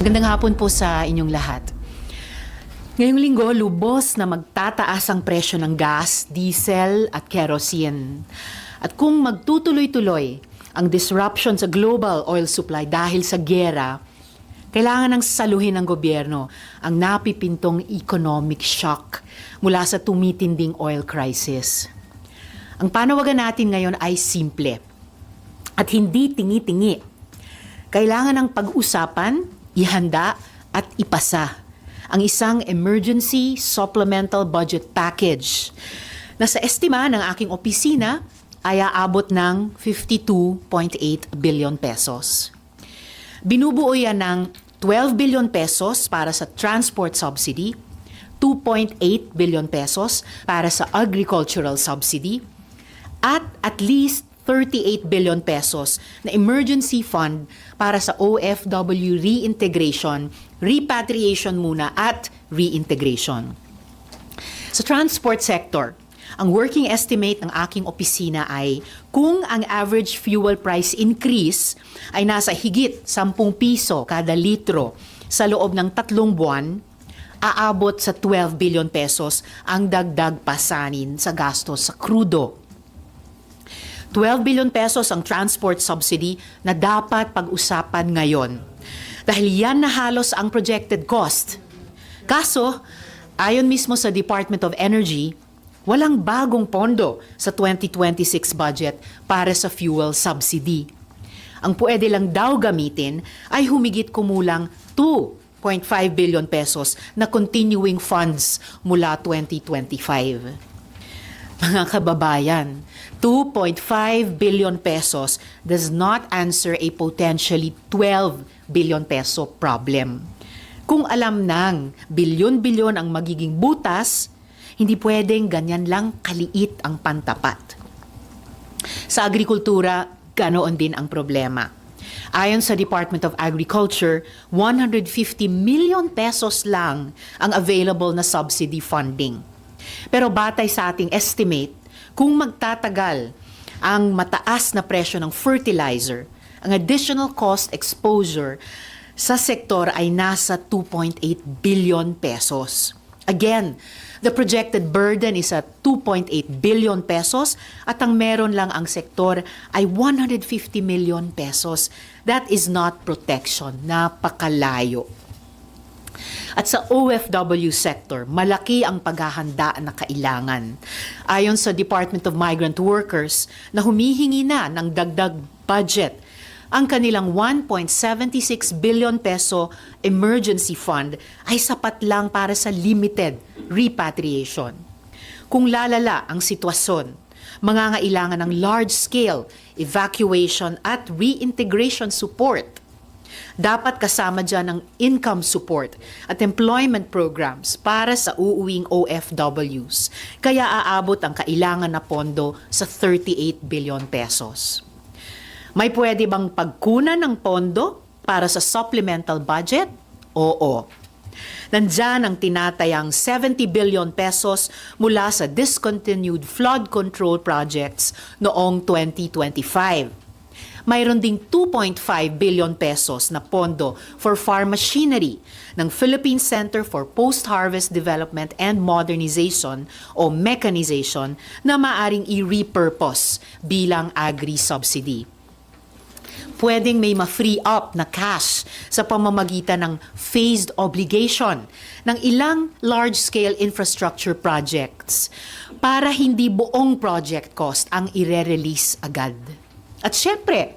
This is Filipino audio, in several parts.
Magandang hapon po sa inyong lahat. Ngayong linggo, lubos na magtataas ang presyo ng gas, diesel at kerosene. At kung magtutuloy-tuloy ang disruption sa global oil supply dahil sa giyera, kailangan ng saluhin ng gobyerno ang napipintong economic shock mula sa tumitinding oil crisis. Ang panawagan natin ngayon ay simple at hindi tingi-tingi. Kailangan ng pag-usapan, ihanda at ipasa ang isang emergency supplemental budget package na sa estima ng aking opisina ay aabot ng 52.8 billion pesos. Binubuo yan ng 12 billion pesos para sa transport subsidy, 2.8 billion pesos para sa agricultural subsidy, at least 38 billion pesos na emergency fund para sa OFW reintegration, repatriation muna at reintegration. Sa transport sector, ang working estimate ng aking opisina ay kung ang average fuel price increase ay nasa higit 10 piso kada litro sa loob ng 3 buwan, aabot sa 12 billion pesos ang dagdag pasanin sa gastos sa krudo. 12 billion pesos ang transport subsidy na dapat pag-usapan ngayon. Dahil yan na halos ang projected cost. Kaso, ayon mismo sa Department of Energy, walang bagong pondo sa 2026 budget para sa fuel subsidy. Ang pwede lang daw gamitin ay humigit kumulang 2.5 billion pesos na continuing funds mula 2025. Mga kababayan, 2.5 billion pesos does not answer a potentially 12 billion peso problem. Kung alam ng bilyon-bilyon ang magiging butas, hindi pwedeng ganyan lang kaliit ang pantapat. Sa agrikultura, ganoon din ang problema. Ayon sa Department of Agriculture, 150 million pesos lang ang available na subsidy funding. Pero batay sa ating estimate, kung magtatagal ang mataas na presyo ng fertilizer, ang additional cost exposure sa sektor ay nasa 2.8 billion pesos. Again, the projected burden is at 2.8 billion pesos at ang meron lang ang sektor ay 150 million pesos. That is not protection. Napakalayo. At sa OFW sector, malaki ang paghahanda na kailangan. Ayon sa Department of Migrant Workers na humihingi na ng dagdag budget, ang kanilang 1.76 billion peso emergency fund ay sapat lang para sa limited repatriation. Kung lalala ang sitwasyon, mangangailangan ng large-scale evacuation at reintegration support. Dapat kasama dyan ang income support at employment programs para sa uuwing OFWs. Kaya aabot ang kailangan na pondo sa 38 billion pesos. May pwede bang pagkunan ng pondo para sa supplemental budget? Oo. Nandyan ang tinatayang 70 billion pesos mula sa discontinued flood control projects noong 2025. Mayroon ding 2.5 billion pesos na pondo for farm machinery ng Philippine Center for Post-Harvest Development and Modernization o Mechanization na maaring i-repurpose bilang agri-subsidy. Pwedeng may ma-free up na cash sa pamamagitan ng phased obligation ng ilang large-scale infrastructure projects para hindi buong project cost ang ire-release agad. At syempre,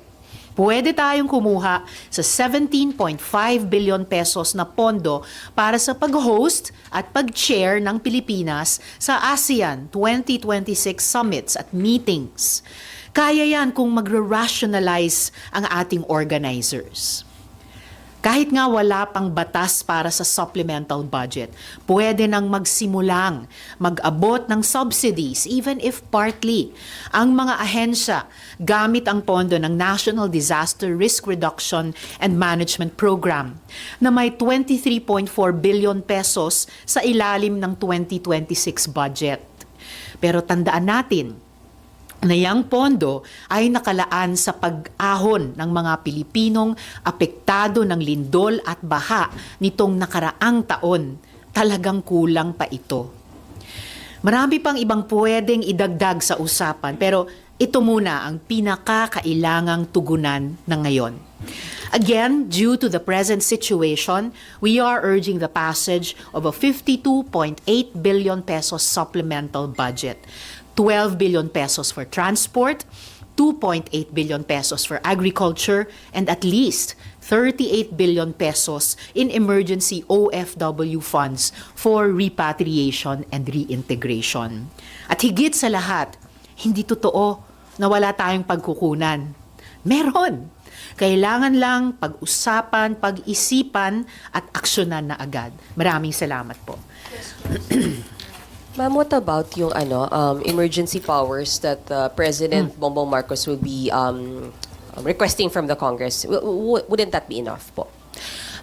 pwede tayong kumuha sa 17.5 billion pesos na pondo para sa pag-host at pag-chair ng Pilipinas sa ASEAN 2026 summits at meetings. Kaya yan kung magre-rationalize ang ating organizers. Kahit nga wala pang batas para sa supplemental budget, pwede nang magsimulang mag-abot ng subsidies even if partly ang mga ahensya gamit ang pondo ng National Disaster Risk Reduction and Management Program na may 23.4 billion pesos sa ilalim ng 2026 budget. Pero tandaan natin, na yang pondo ay nakalaan sa pag-ahon ng mga Pilipinong apektado ng lindol at baha nitong nakaraang taon. Talagang kulang pa ito. Marami pang ibang pwedeng idagdag sa usapan, pero ito muna ang pinakakailangang tugunan na ngayon. Again, due to the present situation, we are urging the passage of a 52.8 billion pesos supplemental budget. 12 billion pesos for transport, 2.8 billion pesos for agriculture, and at least 38 billion pesos in emergency OFW funds for repatriation and reintegration. At higit sa lahat, hindi totoo na wala tayong pagkukunan. Meron. Kailangan lang pag-usapan, pag-isipan at aksyonan na agad. Maraming salamat po. Ma'am, what about yung emergency powers that President Bongbong Marcos will be requesting from the Congress? Wouldn't that be enough po?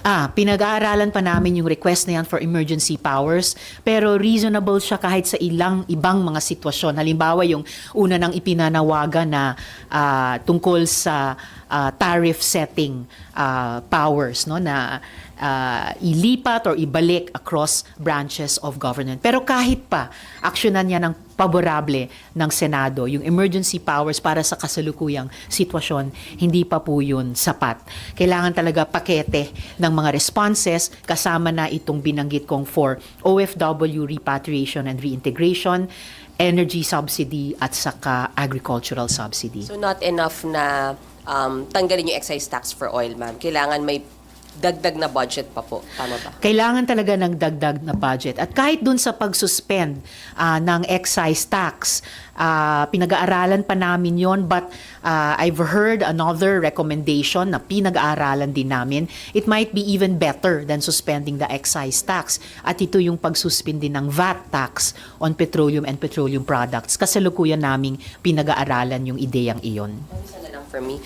Pinag-aaralan pa namin yung request na yan for emergency powers, pero reasonable siya kahit sa ibang mga sitwasyon. Halimbawa, yung una nang ipinanawagan na tungkol sa tariff setting powers, no, na ilipat or ibalik across branches of government. Pero kahit pa, aksyonan niya ng paborable ng Senado, yung emergency powers para sa kasalukuyang sitwasyon, hindi pa po yun sapat. Kailangan talaga pakete ng mga responses kasama na itong binanggit kong for OFW repatriation and reintegration, energy subsidy at saka agricultural subsidy. So not enough na tanggalin yung excise tax for oil, ma'am. Kailangan may dagdag na budget pa po. Tama ba? Kailangan talaga ng dagdag na budget. At kahit dun sa pag-suspend ng excise tax, pinag-aaralan pa namin yon, but I've heard another recommendation na pinag-aaralan din namin. It might be even better than suspending the excise tax. At ito yung pag-suspend din ng VAT tax on petroleum and petroleum products. Kasalukuyan naming pinag-aaralan yung ideyang iyon. Isa na lang for me.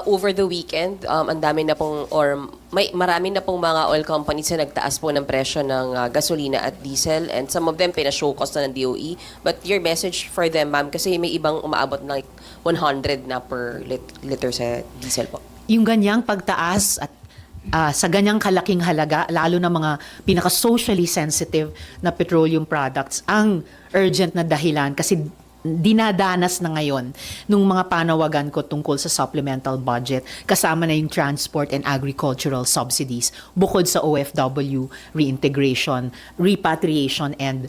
Over the weekend, ang dami na pong, marami na pong mga oil companies na nagtaas po ng presyo ng gasolina at diesel, and some of them pinashow cost na ng DOE. But your message for them, ma'am, kasi may ibang umaabot na like 100 na per liter sa diesel po. Yung ganyang pagtaas at sa ganyang kalaking halaga, lalo na mga pinaka-socially sensitive na petroleum products, ang urgent na dahilan kasi dinadanas na ngayon nung mga panawagan ko tungkol sa supplemental budget, kasama na yung transport and agricultural subsidies, bukod sa OFW reintegration, repatriation and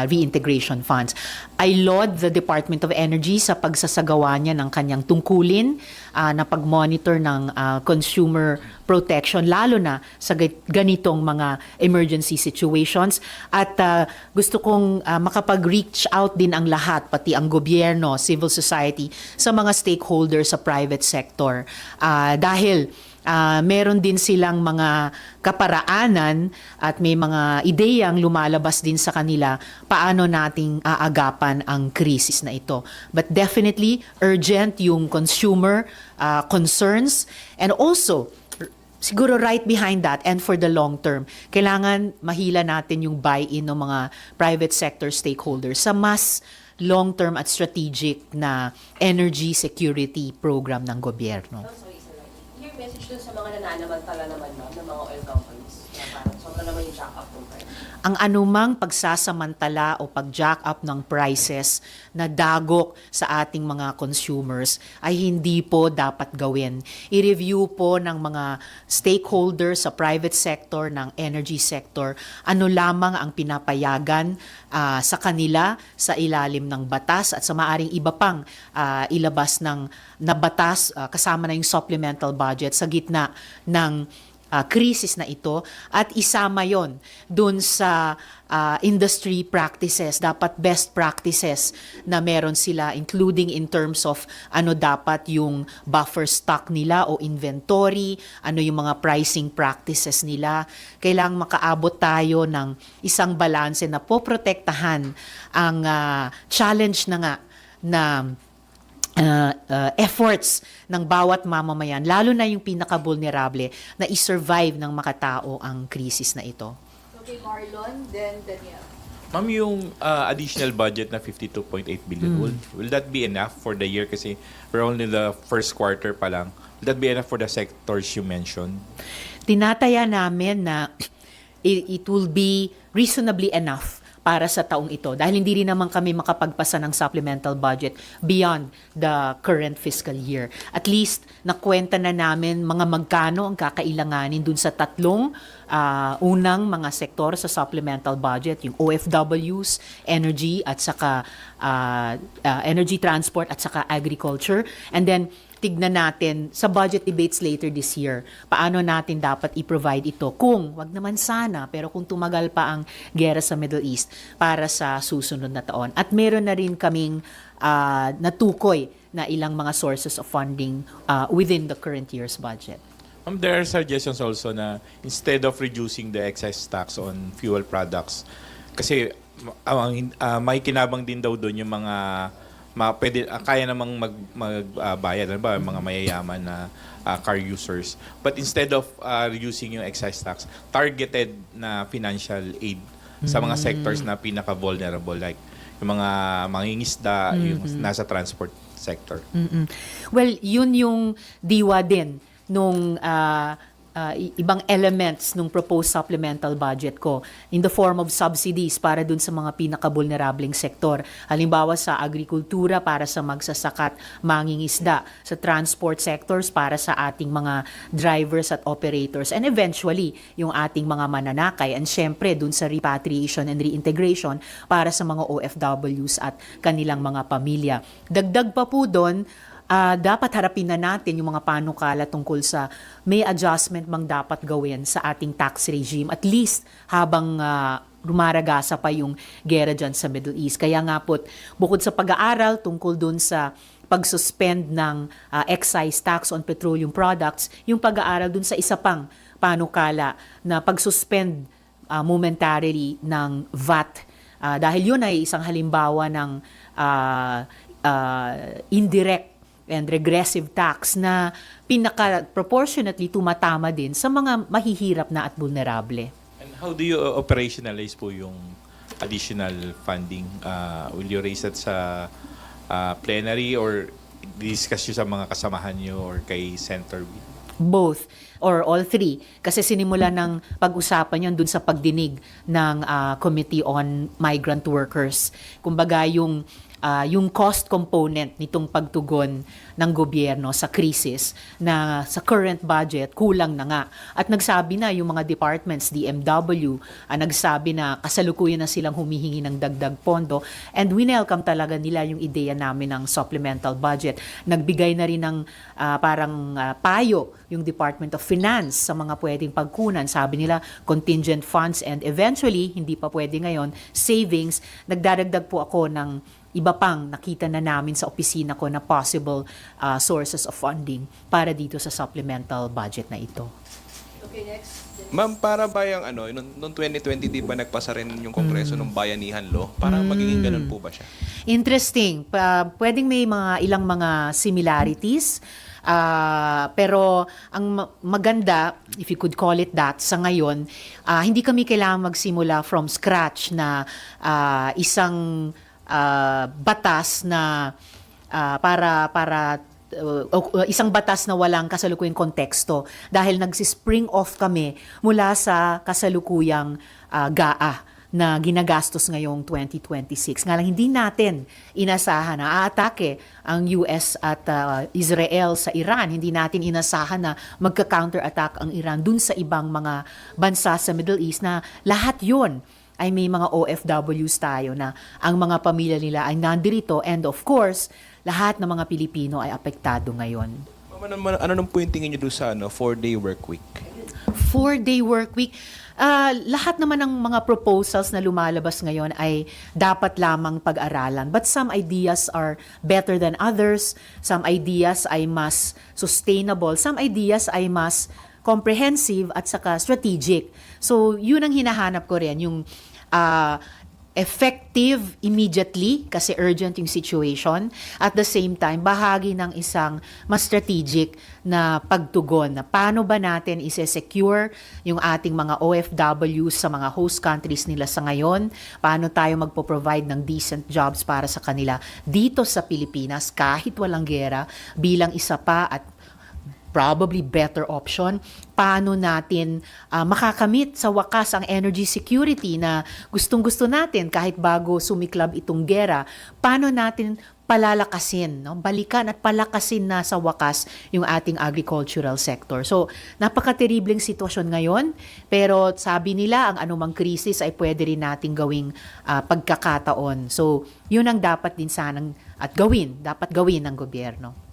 reintegration funds. I laud the Department of Energy sa pagsasagawa niya ng kanyang tungkulin na pag-monitor ng consumer protection, lalo na sa ganitong mga emergency situations. At gusto kong makapag-reach out din ang lahat, pati ang gobyerno, civil society, sa mga stakeholders sa private sector. Dahil meron din silang mga kaparaanan at may mga ideyang lumalabas din sa kanila paano nating aagapan ang krisis na ito. But definitely, urgent yung consumer concerns, and also, siguro right behind that and for the long term, kailangan mahila natin yung buy-in ng mga private sector stakeholders sa mas long-term at strategic na energy security program ng gobyerno. Your message dun sa mga nananamantala naman, ma'am, ng mga oil companies, na parang sobrang naman yung jack up ng price. Ang anumang pagsasamantala o pag-jack up ng prices na dagok sa ating mga consumers ay hindi po dapat gawin. I-review po ng mga stakeholders sa private sector, ng energy sector, ano lamang ang pinapayagan sa kanila sa ilalim ng batas at sa maaring iba pang ilabas ng na batas kasama na yung supplemental budget sa gitna ng krisis na ito, at isama yon dun sa industry practices, dapat best practices na meron sila, including in terms of ano dapat yung buffer stock nila o inventory, ano yung mga pricing practices nila. Kailangang makaabot tayo ng isang balanse na poprotektahan ang challenge na nga na efforts ng bawat mamamayan, lalo na yung pinaka-vulnerable, na i-survive ng makatao ang krisis na ito. Okay, Marlon, then Daniel. Ma'am, yung additional budget na 52.8 billion, will that be enough for the year? Kasi we're only the first quarter pa lang. Will that be enough for the sectors you mentioned? Tinataya namin na it will be reasonably enough para sa taong ito dahil hindi rin naman kami makapagpasa ng supplemental budget beyond the current fiscal year. At least nakwenta na namin mga magkano ang kakailanganin dun sa tatlong unang mga sektor sa supplemental budget, yung OFWs, energy at saka energy transport at saka agriculture. And then tignan natin sa budget debates later this year, paano natin dapat i-provide ito kung, wag naman sana, pero kung tumagal pa ang gera sa Middle East para sa susunod na taon. At meron na rin kaming natukoy na ilang mga sources of funding within the current year's budget. There are suggestions also na instead of reducing the excise tax on fuel products, kasi may kinabang din daw doon yung mga pwede, kaya namang magbayad, ano ba, mga mayayaman na car users. But instead of reducing yung excise tax, targeted na financial aid sa mga sectors na pinaka-vulnerable, like yung mga mangingisda, yung nasa transport sector. Well, yun yung diwa din nung ibang elements nung proposed supplemental budget ko in the form of subsidies para dun sa mga pinaka-vulnerableng sektor. Halimbawa sa agrikultura para sa magsasakat, mangingisda, sa transport sectors para sa ating mga drivers at operators, and eventually yung ating mga mananakay, and syempre dun sa repatriation and reintegration para sa mga OFWs at kanilang mga pamilya. Dagdag pa po dun, dapat harapin na natin yung mga panukala tungkol sa may adjustment bang dapat gawin sa ating tax regime, at least habang rumaragasa pa yung gera dyan sa Middle East. Kaya nga po, bukod sa pag-aaral tungkol dun sa pag-suspend ng excise tax on petroleum products, yung pag-aaral dun sa isa pang panukala na pag-suspend momentarily ng VAT. Dahil yun ay isang halimbawa ng indirect and regressive tax na pinaka-proportionately tumatama din sa mga mahihirap na at vulnerable. And how do you operationalize po yung additional funding? Will you raise that sa plenary or discuss nyo sa mga kasamahan nyo or kay Senator B? Both or all three. Kasi sinimula ng pag-usapan yun dun sa pagdinig ng Committee on Migrant Workers. Kumbaga yung cost component nitong pagtugon ng gobyerno sa krisis na sa current budget kulang na nga. At nagsabi na yung mga departments, DMW, nagsabi na kasalukuyan na silang humihingi ng dagdag pondo, and winelcome talaga nila yung ideya namin ng supplemental budget. Nagbigay na rin ng parang payo yung Department of Finance sa mga pwedeng pagkunan. Sabi nila contingent funds and eventually, hindi pa pwede ngayon, savings. Nagdaragdag po ako ng iba pang nakita na namin sa opisina ko na possible sources of funding para dito sa supplemental budget na ito. Okay, next. Ma'am, para ba yung noong 2020 di ba nagpasa rin yung Kongreso ng Bayanihan Law? Parang magiging ganun po ba siya? Interesting. Pwedeng may ilang mga similarities. Pero ang maganda, if you could call it that, sa ngayon, hindi kami kailangan magsimula from scratch na isang batas na para isang batas na walang kasalukuyang konteksto dahil nagsispring off kami mula sa kasalukuyang GAA na ginagastos ngayong 2026. Nga lang hindi natin inasahan na aatake ang US at Israel sa Iran. Hindi natin inasahan na magka-counter-attack ang Iran dun sa ibang mga bansa sa Middle East na lahat yon ay may mga OFWs tayo na ang mga pamilya nila ay nandirito, and of course, lahat ng mga Pilipino ay apektado ngayon. Ma'am, ano nung po yung tingin niyo doon sa 4-day work week? 4-day work week. Lahat naman ng mga proposals na lumalabas ngayon ay dapat lamang pag-aralan. But some ideas are better than others. Some ideas ay mas sustainable. Some ideas ay mas comprehensive at saka strategic. So, yun ang hinahanap ko rin, yung effective immediately kasi urgent yung situation. At the same time, bahagi ng isang mas strategic na pagtugon na paano ba natin ise-secure yung ating mga OFWs sa mga host countries nila sa ngayon, paano tayo magpo-provide ng decent jobs para sa kanila dito sa Pilipinas kahit walang gera bilang isa pa at probably better option, paano natin makakamit sa wakas ang energy security na gustong-gusto natin kahit bago sumiklab itong gera, paano natin palalakasin, no? Balikan at palakasin na sa wakas yung ating agricultural sector. So, napaka-terribleng sitwasyon ngayon, pero sabi nila ang anumang krisis ay pwede rin nating gawing pagkakataon. So, yun ang dapat din sanang dapat gawin ng gobyerno.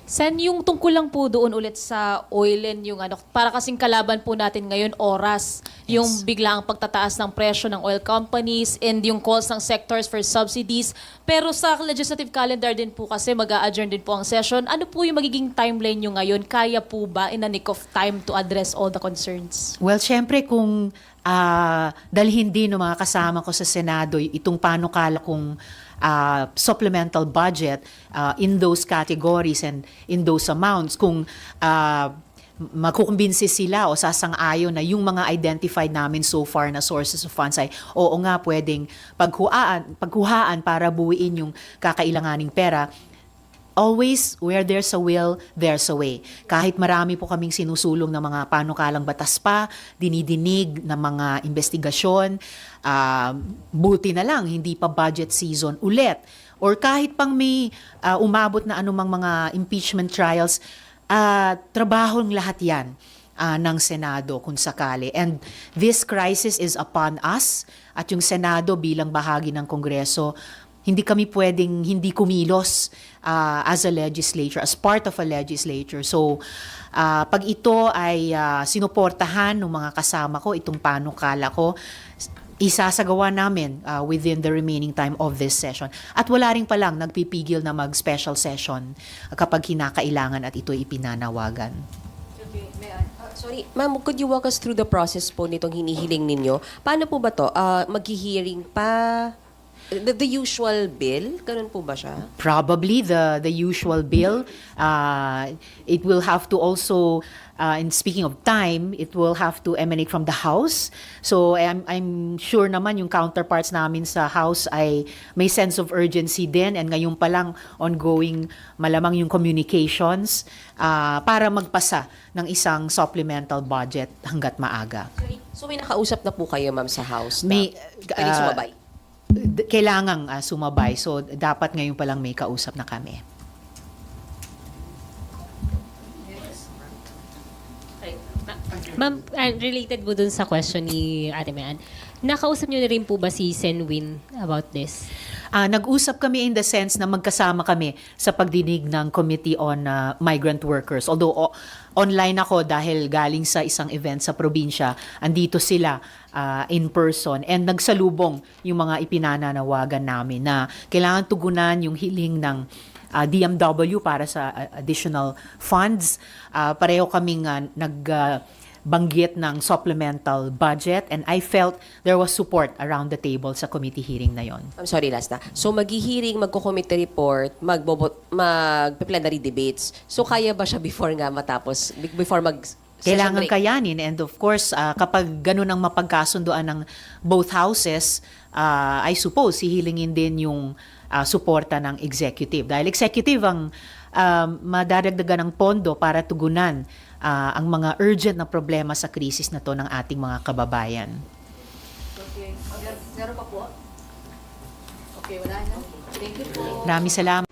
Sen, yung tungkol lang po doon ulit sa oil and yung para kasing kalaban po natin ngayon, oras, yung biglaang pagtataas ng presyo ng oil companies and yung calls ng sectors for subsidies. Pero sa legislative calendar din po kasi mag-a-adjourn din po ang session. Ano po yung magiging timeline nyo ngayon? Kaya po ba in a nick of time to address all the concerns? Well, syempre kung dalhin din ng mga kasama ko sa Senado itong panukala kong supplemental budget in those categories and in those amounts, kung makukumbinsi sila o sasang-ayon na yung mga identified namin so far na sources of funds ay oo nga pwedeng pagkuhaan para buuin yung kakailanganing pera. Always, where there's a will, there's a way. Kahit marami po kaming sinusulong ng mga panukalang batas pa, dinidinig ng mga investigasyon, buti na lang, hindi pa budget season ulit. Or kahit pang may umabot na anumang mga impeachment trials, trabahong lahat yan ng Senado kung sakali. And this crisis is upon us at yung Senado bilang bahagi ng Kongreso, hindi kami pwedeng hindi kumilos as a legislature, as part of a legislature. So, pag ito ay sinuportahan ng mga kasama ko, itong panukala ko, isasagawa namin within the remaining time of this session. At wala rin palang nagpipigil na mag-special session kapag kinakailangan at ito ipinanawagan. Sorry, ma'am, could you walk us through the process po nitong hinihiling ninyo? Paano po ba to? Maghi-hearing pa? The usual bill? Ganun po ba siya? Probably the usual bill. It will have to also, in speaking of time, it will have to emanate from the House. So I'm sure naman yung counterparts namin sa House ay may sense of urgency din, and ngayon pa lang ongoing malamang yung communications para magpasa ng isang supplemental budget hanggat maaga. So may nakausap na po kayo, ma'am, sa House? May, Pwede sumabay? Kailangang sumabay. So, dapat ngayon palang may kausap na kami. Ma'am, related po dun sa question ni Ate Mayan, nakausap niyo na rin po ba si Senwin about this? Nag-usap kami in the sense na magkasama kami sa pagdinig ng Committee on Migrant Workers. Although online ako dahil galing sa isang event sa probinsya, andito sila in person, and nagsalubong yung mga ipinananawagan namin na kailangan tugunan yung hiling ng DMW para sa additional funds. Pareho kaming banggit ng supplemental budget, and I felt there was support around the table sa committee hearing na yon. I'm sorry, last na. So maghi-hearing, magko-committee report, mag-plenary debates. So kaya ba siya before nga matapos? Before Kailangan kayanin, and of course, kapag ganun ang mapagkasunduan ng both houses, I suppose hihilingin din yung suporta ng executive. Dahil executive ang madadagdagan ng pondo para tugunan ang mga urgent na problema sa krisis na to ng ating mga kababayan. Okay. Meron pa po? Okay, wala na. Thank you po. Maraming salamat.